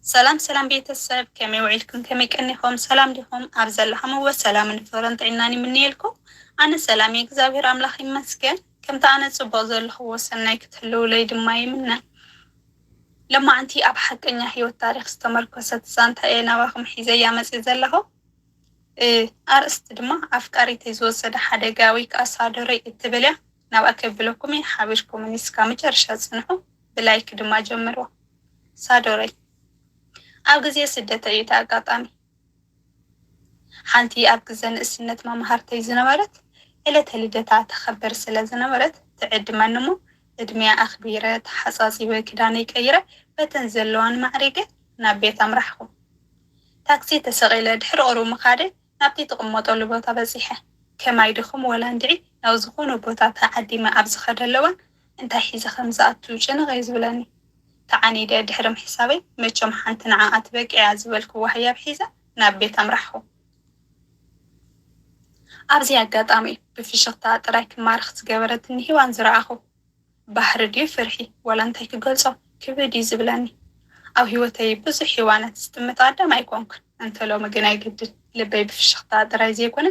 سلام سلام بيتسب كمي وعيلكم كمي كأنكم سلام لكم أرزل لهم وسلام نفرن طعناني مني لكم أنا سلامي إكزابير أملاخي مسكن كم تانا تبوزر لهو سنة كتلو ليد ماي منا لما أنتي أبحث إن هي التاريخ استمركزت سانتا إينا وهم حيزي مسيزل له أرست دما أفكاري تزوز حدا قاوي كأصادري اتبلع ناو أكبلكم حابشكم نسكا مجرشة سنحو بلايك دما جمروا صادري ኣብ ግዜ ስደት እዩ ኣጋጣሚ ሓንቲ ኣብ ግዜ ንእስነት መምሃርተይ ዝነበረት ዕለተ ልደታ ተኸበር ስለ ዝነበረት ትዕድመኒ እሞ እድሜያ ኣኽቢረ ተሓፃፂበ ክዳነይ ቀይረ በተን ዘለዋን ማዕሪገ ናብ ቤት ኣምራሕኹ ታክሲ ተሰቂለ ድሕሪ ቁሩብ ምኻደ ናብቲ ትቕመጠሉ ቦታ በፂሐ ከማይ ድኹም ወላ እንድዒ ናብ ዝኾነ ቦታ ተዓዲመ ኣብ ዝኸደለዋን እንታይ ሒዘ ከም ዝኣቱ ጭንቀይ ዝብለኒ ተዓኒደ ድሕሪ ምሕሳበይ መቸም ሓንቲ ንዓኣት በቂዓ ዝበልክዎ ህያብ ሒዛ ናብ ቤት ኣምራሕኹ ኣብዚ ኣጋጣሚ ብፍሽኽታ ጥራይ ክማርኽ ዝገበረትኒ ሂዋን ዝረኣኹ ባህሪ ድዩ ፍርሒ ወላ እንታይ ክገልጾ ክብድ እዩ ዝብለኒ ኣብ ሂወተይ ብዙሕ ሂዋናት ዝጥምት ኣይኮንኩን እንተሎሚ ግን ኣይግድን ልበይ ብፍሽኽታ ጥራይ ዘይኮነ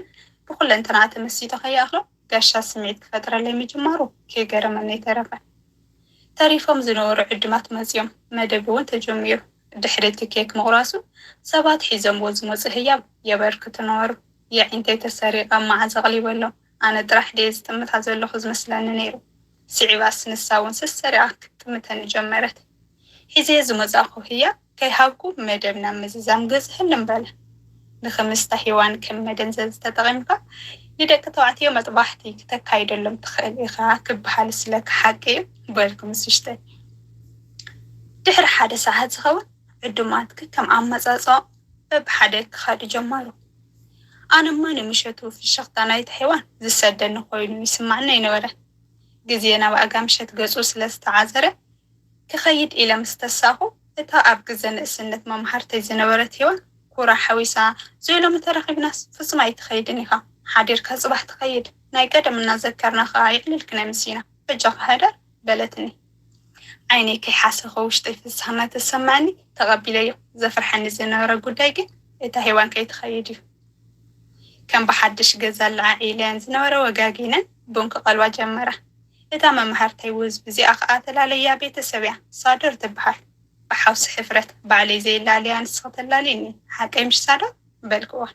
ብኩለንተና ተመሲቶ ከይኣኽሎ ጋሻ ስምዒት ክፈጥረለይ ምጅማሩ ከይገረመኒ ተረፈ ታሪፎም ዝነበሩ ዕድማት መፅዮም መደብ እውን ተጀሚሩ ድሕሪ እቲ ኬክ ምቑራሱ ሰባት ሒዘምዎ ዝመፅእ ህያብ የበርክቱ ነበሩ የዒንተይ ተሰሪቐ መዓዝ ኣቕሊበሎም ኣነ ጥራሕ ደየ ዝጥምታ ዘለኹ ዝመስለኒ ነይሩ ስዒባስ ንሳ እውን ሰሰሪቓ ክትጥምተኒ ጀመረት ሒዘ ዝመፃኹ ህያብ ከይሃብኩ መደብ ናብ ምዝዛም ገዝሕል እምበለ ንኽምስታ ሂዋን ከም መደንዘዝ ተጠቒምካ ንደቂ ተባዕትዮ መጥባሕቲ ክተካይደሎም ትኽእል ኢኻ ክበሃል ስለካ ሓቂ እዩ በልኩም ስሽተይ ድሕሪ ሓደ ሰዓት ዝኸውን ዕዱማት ከም ኣመፃፅኦ በብሓደ ክኻዱ ጀመሩ ኣነማ ንምሸቱ ፍሽኽታ ናይቲ ሒዋን ዝሰደኒ ኮይኑ ይስማዕኒ ይነበረ ግዜ ናብ ኣጋምሸት ገፁ ስለ ዝተዓዘረ ክኸይድ ኢለ ምስ ተሳኹ እታ ኣብ ግዜ ንእስነት መምሃርተይ ዝነበረት ሂዋን ኩራ ሓዊሳ ዘይሎም ተረኺብናስ ፍጹም ኣይትኸይድን ኢኻ ሓዲርካ ጽባሕ ትኸይድ ናይ ቀደም እናዘከርና ኸ ይዕልልክና ምሲና በጃኻ ሃደር በለትኒ ዓይነይ ከይሓሰኸ ውሽጠይ ፍስሓና ተሰማዕኒ ተቐቢለዮ ዘፍርሐኒ ዝነበረ ጉዳይ ግን እታ ሂዋን ከይትኸይድ እዩ ከም ብሓድሽ ገዛ ልዓዒለን ዝነበረ ወጋጊነን ቡን ክቐልዋ ጀመራ እታ መምሃርተይ ውዝ ብዚኣ ከዓ ተላለያ ቤተሰብ እያ ሳዶር ትበሃል ብሓውሲ ሕፍረት ባዕለይ ዘይላልያ ንስኸ ተላልየኒ ሓቀይ ምሽ ሳዶር በልክዋ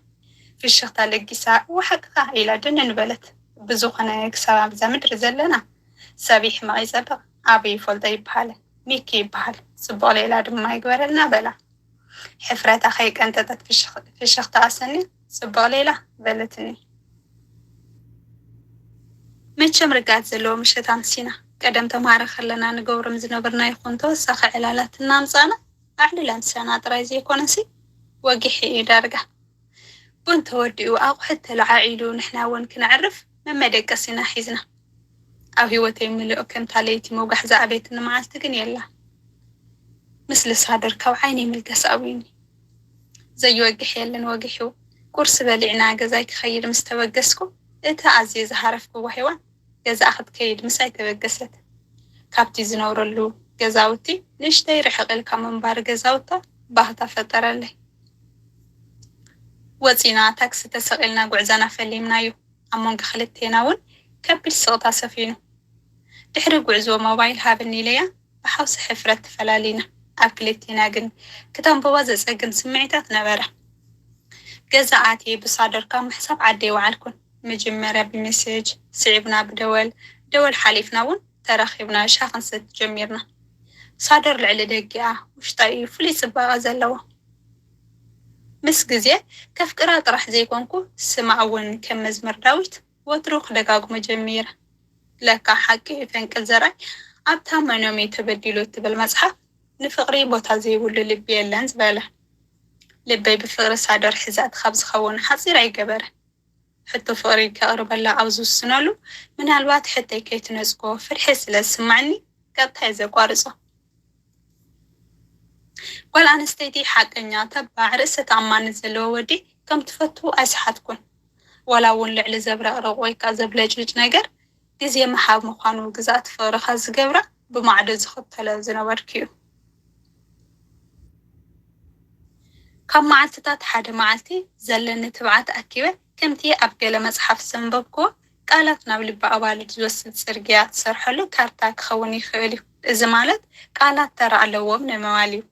ፍሽኽታ ለጊሳ ወሓቅኻ ኢላ ድንን በለት ብዙኾነ ክሳብ ኣብዛ ምድሪ ዘለና ሰቢሕ መቒ ፀብቕ ኣበይ ይፈልጦ ይበሃለ ሚኪ ይበሃል ጽቡቕ ሌላ ድማ ይግበረልና በላ ሕፍረታ ከይቀንጠጠት ፍሽኽታ ኣሰኒ ጽቡቕ ሌላ በለትኒ መቸም ርጋት ዘለዎ ምሸት ኣምሲና ቀደም ተምሃረ ከለና ንገብሮም ዝነበርና ይኹን ተወሳኺ ዕላላት እናምፃና ኣዕልለን ሰና ጥራይ ዘይኮነሲ ወጊሕ እዩ ዳርጋ ቡን ተወዲኡ ኣቑሑት ተለዓዒሉ ንሕና እውን ክንዕርፍ መመደቀሲና ሒዝና ኣብ ሂወተይ ምልኦ ከም ታለይቲ መውጋሕ ዝኣበየት ንመዓልቲ ግን የላ ምስሊ ሳድር ካብ ዓይነይ ምልገስ ኣውይኒ ዘይወግሕ የለን ወጊሑ ቁርሲ በሊዕና ገዛይ ክኸይድ ምስ ተበገስኩ እታ ኣዝየ ዝሃረፍክዋ ሂዋን ገዛ ክትከይድ ምሳይ ተበገሰት ካብቲ ዝነብረሉ ገዛውቲ ንእሽተይ ርሕቕ ኢልካ ምንባር ገዛውታ ባህታ ፈጠረለይ ወፂና ታክሲ ተሰቂልና ጉዕዛና ፈሊምናዩ ኣብ መንጎ ክልቴና እውን ከቢድ ስቕታ ሰፊኑ ድሕሪ ጉዕዞ ሞባይል ሃብኒ ኢለያ ብሓውሲ ሕፍረት ተፈላሊና ኣብ ክልቴና ግን ክተንብቦ ዘፀግም ስምዒታት ነበረ ገዛ ኣትየ ብሳደርካ ምሕሳብ ዓደይ ዋዓልኩን መጀመርያ ብሜሴጅ ስዒብና ብደወል ሓሊፍና እውን ተረኺብና ሻ ክንሰት ጀሚርና ሳደር ልዕሊ ደጊኣ ውሽጣይ ፍሉይ ፅባቐ ዘለዎ ምስ ግዜ ከፍቅራ ጥራሕ ዘይኮንኩ ስማዕ እውን ከም መዝሙር ዳዊት ወትሩ ክደጋግሞ ጀሚረ ለካ ሓቂ ፈንቅል ዘራይ ኣብታ መኖሜ ተበዲሉ እትብል መፅሓፍ ንፍቕሪ ቦታ ዘይብሉ ልቢ የለን ዝበለ ልበይ ብፍቕሪ ሳደር ሒዛት ካብ ዝኸውን ሓፂር ኣይገበረ ሕቶ ፍቕሪ ከቕርበላ ኣብ ዝውስነሉ ምናልባት ሕተይ ከይትነፅጎ ፍርሒ ስለ ዝስማዕኒ ቀጥታይ ዘቋርፆ ጓል ኣንስተይቲ ሓቀኛ ተባዕ ርእሰ ተኣማንነት ዘለዎ ወዲ ከም ትፈቱ ኣይስሓትኩን ወላ እውን ልዕሊ ዘብረቕርቕ ወይ ከዓ ዘብለጭልጭ ነገር ግዜ መሓብ ምዃኑ ግዛት ፍቕርኻ ዝገብራ ብማዕዶ ዝኽተለ ዝነበርክ እዩ كم معلتات حدا معلتي زلن تبعت أكيبة كمتي أبقى مصحف سنببكو قالت نابل بأبال جوسد سرقيات سرحلو كارتاك خوني خيلي إذا مالت قالت ترى على ومن المواليو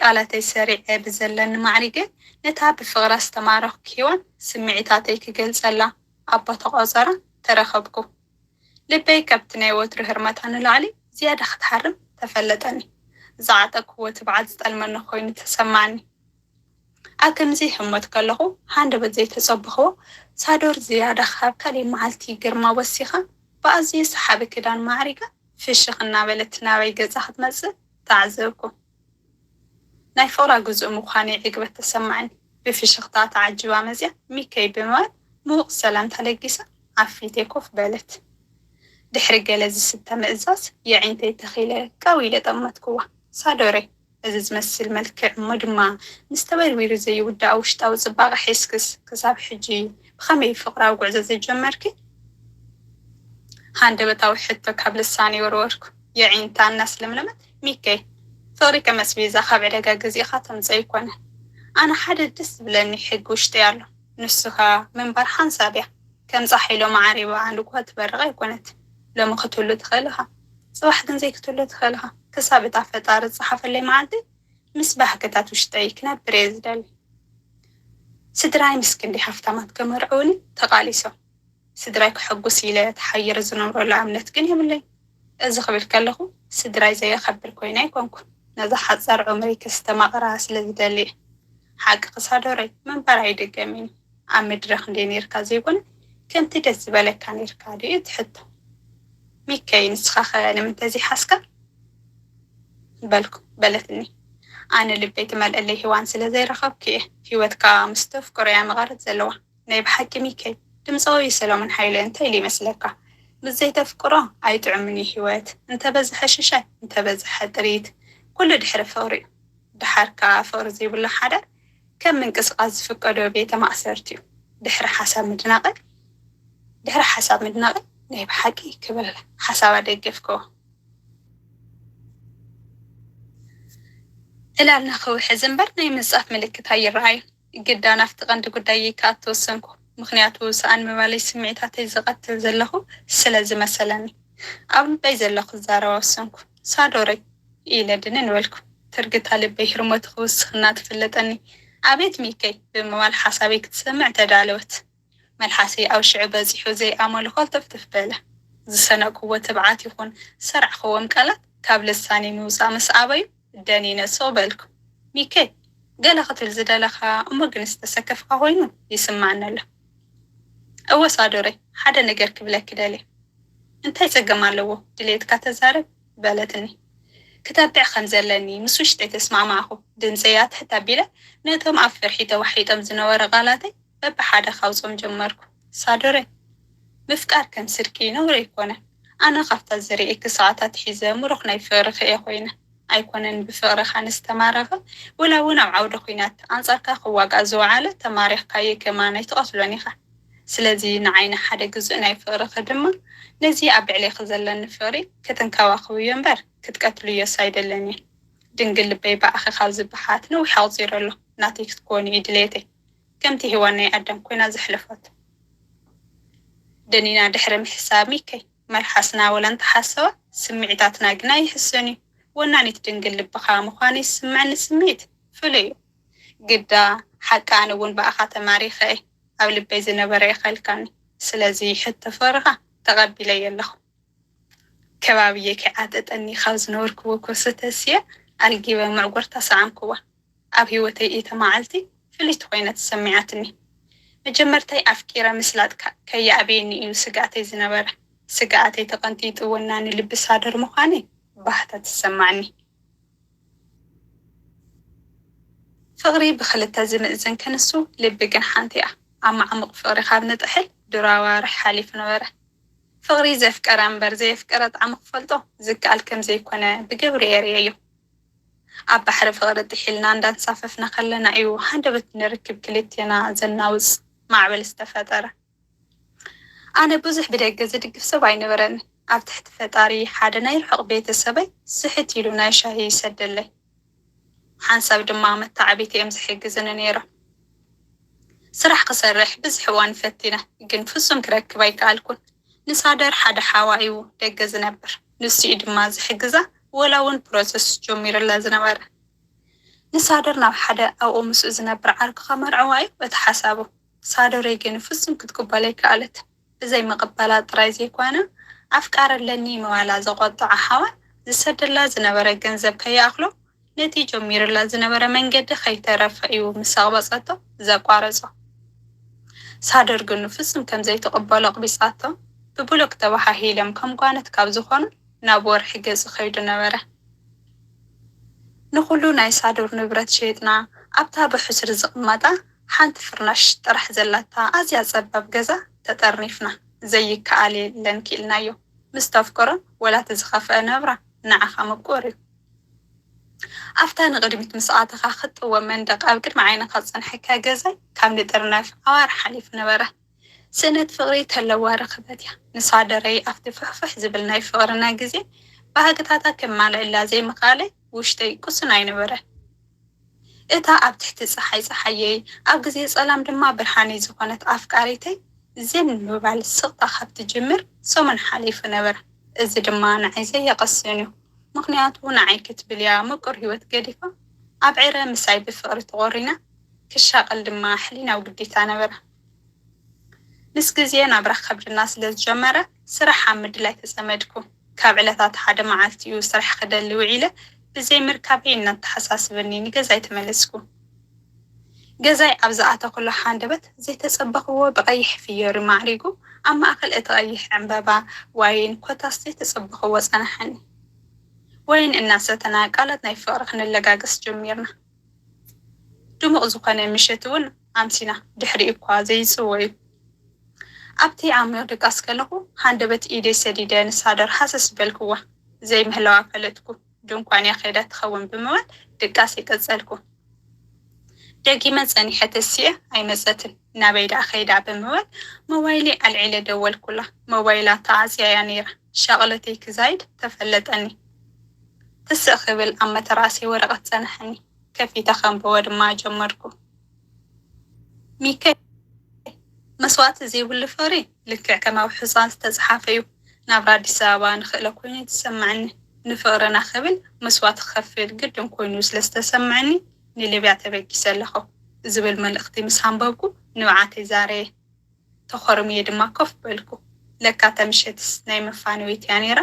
قالت يسرع بزلن معرقة نتها بفغراس تمارخ كيوان سمعتاتي كجلس الله أبا تقاصرة ترخبكو لبي كابتني وتر هرمتان العلي زيادة ختحرم تفلتني زعتك وتبعت المن خوين تسمعني أكمزي همت كلهو هاند بزي تصبخو صادور زيادة خاب كالي معلتي قرما وسيخة بأزي صحابي كدان معرقة في الشيخنا بلتنا ويقزاحت مزة تعذبكو ناي فورا جزء مخاني عقبة تسمعني بفي شخطات عجوا مزيا ميكي بموال موق سلام تلقيسة عفيتيكو في بلت دحرق لزي ستة مئزاز يعين تيتخيلة كاويلة طمتكوا صادوري إذا مسل ملكع مدما مستوى ويرو زي ودا أو شتاو زباغ حيسكس كساب حجي بخمي فقرة وقعزة زي جمركي هاند بتاو حتى قبل الثاني ورورك يعين تان ناس لملمت ميكي ثوري كمس بيزا خاب عدقا قزي خاتم زي كونه أنا حدا دس بلاني حق وشتيالو نسخة من برحان سابع كم صحيلو معاريبا عندك واتبرغي كونت لما قتلو تخيلها صواحدا زي قتلو تخيلها كسابت عفتار الصحافة اللي معدي مسبح كتات وشتاي كنا بريز دالي سدراي مسكن دي حفتامات كمرعوني تقاليسو سدراي كحقو سيلة تحير زنور العملت كن يملي إذا قبل كلهو سدراي زي خبر كويناي كونكو نزحت صار عمري كستماغ راس لذدالي حق قصادوري من براي دقامين عم مدرخ دين يركازي يكون كنت دز بالك كان يركادي يتحطو ميكاين سخاخة لمنتزي حسكا بالكم بلتني أنا اللي بيت مال اللي هو عن سلا زي رخبكي هيوتكا مستفكر يا مغارد زلوة نايب حكي ميكي تمسوي سلام من حيلة انت اللي مسلكا بزي تفكره عايت عمني هوات انت بزح ششاي انت بزح دريد كل دحر فوري دحركا فور زي ولا حدا كم من قصقاز فكرو بيتا ما أسرتيو دحر حساب مدناقي نايب حكي كبل حساب دقفكو إلا نخو حزنبر ناي مصاف ملكت هاي الرعي قدانا افتقند قدايي كاتو سنكو مخنياتو سأن ممالي سمعتاتي زغتل زلخو سلز مسلاني أبن بي زلخو زارو سنكو صادوري إلا دنين والكو ترقتها لبي هرموت خوص خنات فلتاني عبيت ميكي بموال حسابي كتسمع تدالوت ملحاسي أو شعب زيحو زي آمال خول تفتف باله زسانا قوة تبعات يخون سرع خوام كالات كابل الثاني موسى مسعبي دانينا صوبالكو ميكي قال قتل زدالخا أمغن استسكف قوينو يسمعنا له أو صادوري حدا نقر كبلا كدالي انتاي سقم علوه دليت كاتزارب بالتني كتابع خمزلاني مسوشتي تسمع معه دنزيات حتى بلا نتهم عفر حيتا وحيتا مزنوار غالاتي بابا حدا خوصهم جمركو صادوري مفكار كم سركينا وريكونا أنا خفت الزريق كساعتات حزام ورخنا يفرخ يا خوينا أيكونن بفرخ عن استمارغة ولا ونوع عود خوينات أنصارك خواق أزوعالة تماريخ كاي كمان يتقصلوني خا سلازي نعين حدا جزء نيفرخ دما نزي أبعلي خزلن نفري كتنكوا خوي ينبر كتقتلوا يا سايد اللني دنقل بيبا أخي خالز بحات نو حاضر له ناتيك تكوني إدليتي كمتي هواني أدم كوينا زحلفت دنينا دحرم حسابي كي مرحسنا ولا انت حسوا سمعتاتنا قنا يحسوني وناني تدنقل بخا مخاني سمعني سميت فليو قدا حق أنا ون بأخا تماريخي أو لبيزي نبري خلقاني سلازي حتى فرغة تقبلي اللخو كبابي كعادة أني خاوز نوركو وكوستاسيا الجيبة معقورتا سعامكوا أبي وتيئيتا معلتي فلي تخوينة سمعتني مجمرتي أفكيرا مثلاتك كي أبيني إيو سقاتي زنبرة سقاتي تقنتيت وناني لبس هادر مخاني بحثة تسمعني فغري بخلتا زمئزن كنسو لبقن حانتيا عمق فغري خابنة أحل دراوة رحالي فنورة فغري زي فكران برزي فكرت عمق فلطو زكال كم زي كونه بقبري يريو أبا حرف غرد حيلنا ندان صاففنا خلنا أيو هندبت نركب كليتنا زناوز معبل استفترة أنا بوزح بدأ زدق في سبعي نبرن أب تحت فتاري حدا يلحق بيت السبي صحتي لنا شاهي يسدلي ሓንሳብ ድማ መታዓቢት እዮም ዝሕግዝኒ ነይሮም። ስራሕ ክሰርሕ ብዙሕ እዋን ፈቲነ ግን ፍጹም ክረክብ ኣይከኣልኩን። ንሳደር ሓደ ሓዋኢው ደገ ዝነብር ንስኡ ድማ ዝሕግዛ ወላ እውን ፕሮሰስ ጀሚሩላ ዝነበረ ንሳደር ናብ ሓደ ኣብኡ ምስኡ ዝነብር ዓርኪ ከመርዕዋ እዩ እቲ ሓሳቡ። ሳደረይ ግን ፍጹም ክትቅበሎ ኣይከኣለት። ብዘይ ምቕባላ ጥራይ ዘይኮነ ኣፍቃረለኒ መዋላ ዘቆጥዖ ሓዋል ዝሰደላ ዝነበረ ገንዘብ ከይኣኽሎ ነቲ ጀሚሩላ ዝነበረ መንገዲ ከይተረፈ እዩ ምስ ኣቕበፀቶ ዘቋረፆ። ሳደር ግን ፍጹም ከም ዘይተቐበሎ ኣቕቢፃቶ ብብሎክ ተባሃሂሎም ከም ጓነት ካብ ዝኾኑ ናብ ወርሒ ገጽ ኸይዱ ነበረ። ንኹሉ ናይ ሳደር ንብረት ሸይጥና ኣብታ ብሕስሪ ዝቕመጣ ሓንቲ ፍርናሽ ጥራሕ ዘላታ ኣዝያ ጸባብ ገዛ ተጠርኒፍና ዘይከኣል የለን ክኢልናዮ። ምስ ተፍከሮ ወላ ተዝኸፍአ ነብራ ንዓኻ ምቁር እዩ። ኣፍታ ንቕድሚት ምስ ኣተኻ ክጥወ መንደቕ ኣብ ቅድሚ ዓይንኻ ዝፀንሐካ ገዛይ ካብ ንጥርነፍ ኣዋር ሓሊፍ ነበረ። ስእነት ፍቕሪ ተለዋ ረኽበት እያ። ንሳደረይ ኣብቲ ፍሕፍሕ ዝብል ናይ ፍቕርና ግዜ ባህግታታ ከማልዕላ ዘይምኻለይ ውሽተይ ቁስን ኣይነበረ። እታ ኣብ ትሕቲ ፀሓይ ፀሓየይ ኣብ ግዜ ጸላም ድማ ብርሃነይ ዝኾነት ኣፍቃሪተይ ዝን ምባል ስቕታ ካብ ትጅምር ሰሙን ሓሊፉ ነበረ። እዚ ድማ ንዓይ ዘየቐስን እዩ። ምክንያቱ ንዓይ ክትብልያ ምቁር ህይወት ገዲፋ ኣብ ዕረ ምሳይ ብፍቕሪ ተቖሪና ክሻቐል ድማ ሕሊናዊ ግዴታ ነበረ። ምስ ግዜ ናብራ ከብድና ስለ ዝጀመረ ስራሕ ኣብ ምድላይ ተፀመድኩ። ካብ ዕለታት ሓደ መዓልቲ እዩ ስራሕ ክደሊ ውዒለ ብዘይ ምርካበይ እናተሓሳስበኒ ንገዛይ ተመለስኩ። ገዛይ ኣብ ዝኣተኩሉ ሓንደበት ዘይተፀበኽዎ ብቐይሕ ፍዮሪ ማዕሪጉ ኣብ ማእኸል እቲ ቀይሕ ዕምበባ ዋይን ኮታስ ዘይተፀበኽዎ ፀናሐኒ። ወይን እናሰተና ቃላት ናይ ፍቕሪ ክንለጋገስ ጀሚርና። ድሙቕ ዝኾነ ምሸት እውን ኣምሲና ድሕሪ እኳ ዘይፅዎ እዩ። ኣብቲ ዓሚቕ ድቃስ ከለኹ ሃንደበት ኢደይ ሰዲደ ንሳደር ሓሰስ በልክዋ። ዘይምህላዋ ፈለጥኩ። ድንኳንያ ኸይዳ ትኸውን ብምባል ድቃስ ይቀፀልኩ። ደጊመ ፀኒሐ ተሲአ ኣይመፀትን ናበይ ዳ ኸይዳ ብምባል ሞባይሊ ኣልዒለ ደወልኩላ። ሞባይላ ተዓፅያ እያ ነይራ። ሻቕለተይ ክዛይድ ተፈለጠኒ። ትስእ ክብል ኣብ መተራእሰይ ወረቐት ፀንሐኒ። ከፊተ ከንብቦ ድማ ጀመርኩ። ሚከይ መስዋዕቲ ዘይብሉ ፍቕሪ ልክዕ ከም ኣብ ሕፃን ዝተፀሓፈ እዩ። ናብራ ኣዲስ ኣበባ ንኽእለ ኮይኑ ትሰምዐኒ። ንፍቕርና ክብል መስዋዕቲ ክኸፍል ግድን ኮይኑ ስለዝተሰምዐኒ ንሊብያ ተበጊሰ ኣለኹ ዝብል መልእኽቲ ምስ ሃንበብኩ ንባዓተይ ዛረየ። ተኸርምየ ድማ ኮፍ በልኩ። ለካ ተምሸትስ ናይ መፋነዊት እያ ነይራ።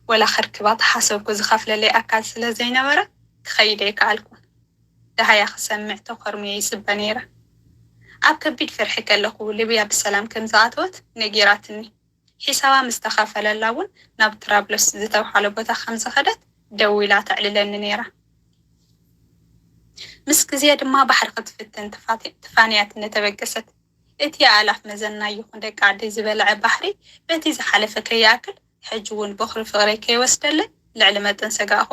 ወላ ክርክባት ሓሰብኩ ዝኸፍለለይ ኣካል ስለ ዘይነበረ ክኸይደ ኣይከኣልኩን። ደሃያ ክሰምዕ ተኸርምየ ይፅበ ነይራ። ኣብ ከቢድ ፍርሒ ከለኹ ሊብያ ብሰላም ከም ዝኣተወት ነጊራትኒ። ሒሳባ ምስ ተኸፈለላ እውን ናብ ትራብሎስ ዝተባሃለ ቦታ ከም ዝኸደት ደው ኢላ ተዕልለኒ ነይራ። ምስ ግዜ ድማ ባሕሪ ክትፍትን ትፋንያት ነተበገሰት። እቲ ኣላፍ መዘና ይኹን ደቂ ዓደይ ዝበልዐ ባሕሪ በቲ ዝሓለፈ ከይኣክል ሕጂ እውን በኽሪ ፍቕረይ ከይወስደለይ ልዕሊ መጠን ሰጋእኹ።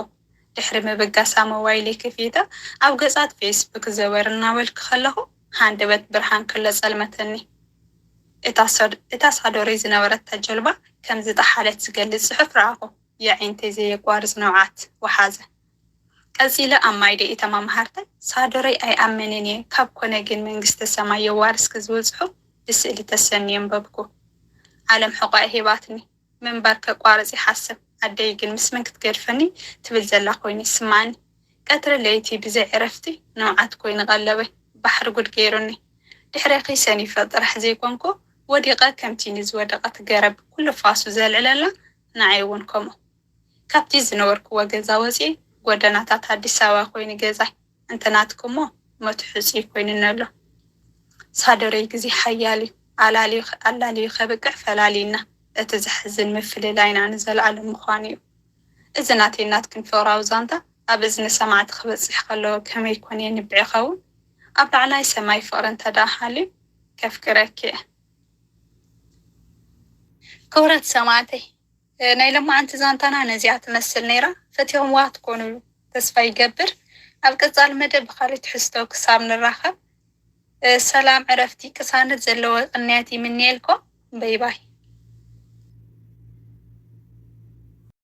ድሕሪ ምብጋሳ ሞባይለይ ከፊተ ኣብ ገጻት ፌስቡክ ዘበር እናበልኩ ከለኹ ሃንደበት ብርሃን ክለ ጸልመተኒ። እታ ሳዶረይ ዝነበረታ ጀልባ ከም ዝጠሓለት ዝገልጽ ጽሑፍ ረኣኹ። የዒንተይ ዘየቋርጽ ነውዓት ወሓዘ። ቀፂለ ኣብ ማይ ደኢ ተማምሃርተይ ሳዶረይ ኣይኣመንን እየ ካብ ኮነ ግን መንግስተ ሰማይ የዋርስ ክዝብል ጽሑፍ ብስእሊ ተሰኒ የንበብኩ። ዓለም ሕቋኢ ሂባትኒ ምንባር ከቋርጽ ይሓስብ። ኣደይ ግን ምስ መን ክትገድፈኒ ትብል ዘላ ኮይኑ ይስማዓኒ። ቀትሪ ለይቲ ብዘይ ዕረፍቲ ነውዓት ኮይኑ ቀለበይ ባሕሪ ጉድ ገይሩኒ። ድሕሪ ኺሰኒፈ ጥራሕ ዘይኮንኩ ወዲቐ ከምቲ ንዝወደቐት ገረብ ኩሉ ፋሱ ዘልዕለላ ንዓይ እውን ከምኡ። ካብቲ ዝነበርክዎ ገዛ ወፂእ ጎደናታት ኣዲስ ኣበባ ኮይኑ ገዛይ እንተናትኩሞ መትሑፂ ኮይኑኒ ኣሎ። ሳደረይ ግዜ ሓያል እዩ ኣላልዩ ከብቅዕ ፈላሊና እቲ ዝሕዝን ምፍልላይና ንዘለዓለም ምዃኑ እዩ። እዚ ናተይ ናትክን ፍቕራዊ ዛንታ ኣብ እዝኒ ሰማዕቲ ክበፅሕ ከሎ ከመይ ኮነ ንብዕ ይኸውን? ኣብ ላዕላይ ሰማይ ፍቕሪ እንተዳሓልዩ ከፍቅረኪ እየ። ክብረት ሰማዕተይ ናይ ሎማዓንቲ ዛንታና ነዚኣ ትመስል ነይራ። ፈቲኹምዋ ትኮኑ ተስፋ ይገብር። ኣብ ቀጻሊ መደብ ብኻልእ ትሕዝቶ ክሳብ ንራኸብ ሰላም ዕረፍቲ ቅሳነት ዘለዎ ቅንያት ይምንየልኩም። በይ ባይ